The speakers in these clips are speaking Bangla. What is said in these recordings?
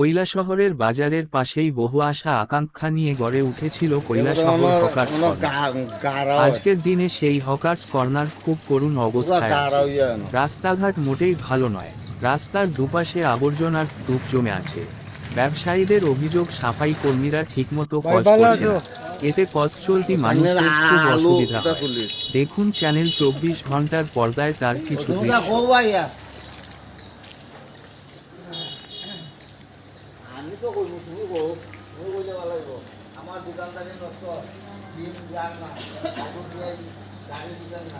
কৈলাসহরের বাজারের পাশেই বহু আশা আকাঙ্ক্ষা নিয়ে গড়ে উঠেছিল কৈলাসহর হকার্স কর্নার। আজকের দিনে সেই হকার্স কর্নার খুব করুণ অবস্থায় আছে। রাস্তাঘাট মোটেই ভালো নয়, রাস্তার দুপাশে আবর্জনার স্তূপ জমে আছে। ব্যবসায়ীদের অভিযোগ সাফাই কর্মীরা ঠিকমতো কাজ করছে না, এতে পথ চলতি মানুষের খুব অসুবিধা হয়। দেখুন চ্যানেল 24 ঘন্টার পর্দায় তার কিছু দৃশ্য। আমি তো করবো, তুমি করো, তুমি বলতে ভালো লাগবো। আমার দোকানদারি নষ্ট, ডিম যার না, গাড়ি দোকান না।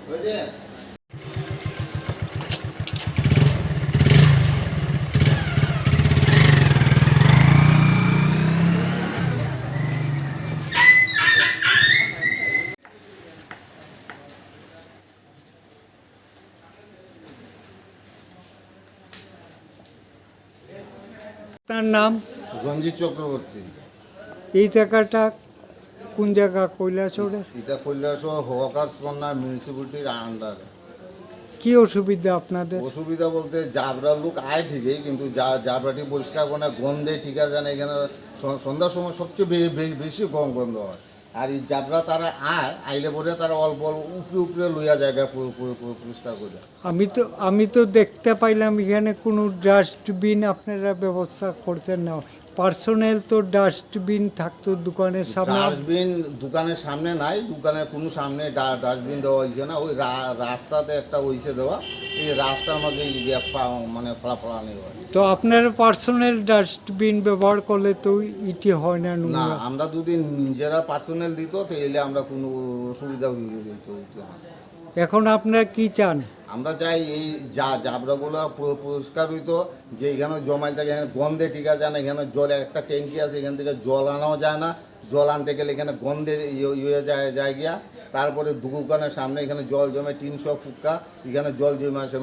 বুঝলে? তার নাম? রঞ্জিত চক্রবর্তী। এই জায়গাটা কোন জায়গা? কৈলাসহরের? এটা কৈলাসহর হকার্স কর্নার মিউনিসিপ্যালিটির আন্ডারে। কি অসুবিধা আপনাদের? অসুবিধা বলতে জাবরা লোক আয় ঠিকই, কিন্তু জাবরাটি পরিষ্কার করে না, গন্ধে ঠিক আছে না। এখানে সন্ধ্যার সময় সবচেয়ে বেশি গন্ধ হয়। আর এই জাবরা তারা আইলে পরে তারা অল্প উপরে উপরে লইয়া জায়গা পরিষ্কার করে। আমি তো দেখতে পাইলাম এখানে কোনো ডাস্টবিন আপনারা ব্যবস্থা করছেন না। পার্সোনাল তো ডাস্টবিন থাকতো দোকানের সামনে। ডাস্টবিন দোকানের সামনে নাই, দোকানের কোনো সামনে ডাস্টবিন দেওয়া হয়েছে না। ওই রাস্তাতে একটা হয়েছে দেওয়া, এই রাস্তার মধ্যে মানে ফলাফলানি হয়। তো আপনারা পার্সোনাল ডাস্টবিন ব্যবহার করলে তো ইটি হয় না না, নোংরা? আমরা যদি নিজেরা পার্সোনাল দিত তাহলে আমরা কোনো অসুবিধা হইতো না। এখন আপনারা কি চান? আমরা চাই এই জাবরাগুলো পরিষ্কার হইতো, যে এখানে জমাইল থাকে, এখানে গন্ধে ঠিক আছে না। এখানে জল একটা ট্যাঙ্কি আছে, এখান থেকে জল আনাও যায় না। জল আনতে গেলে এখানে গন্ধে ইয়ে যায় গিয়া। তারপরে দোকানের সামনে এখানে জল জমে 300 ফুটকা, এখানে জল জমে আসে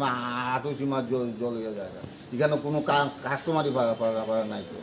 8 সীমার জল হয়ে যায়। এখানে কোনো কাস্টমারই পারা নাই তো।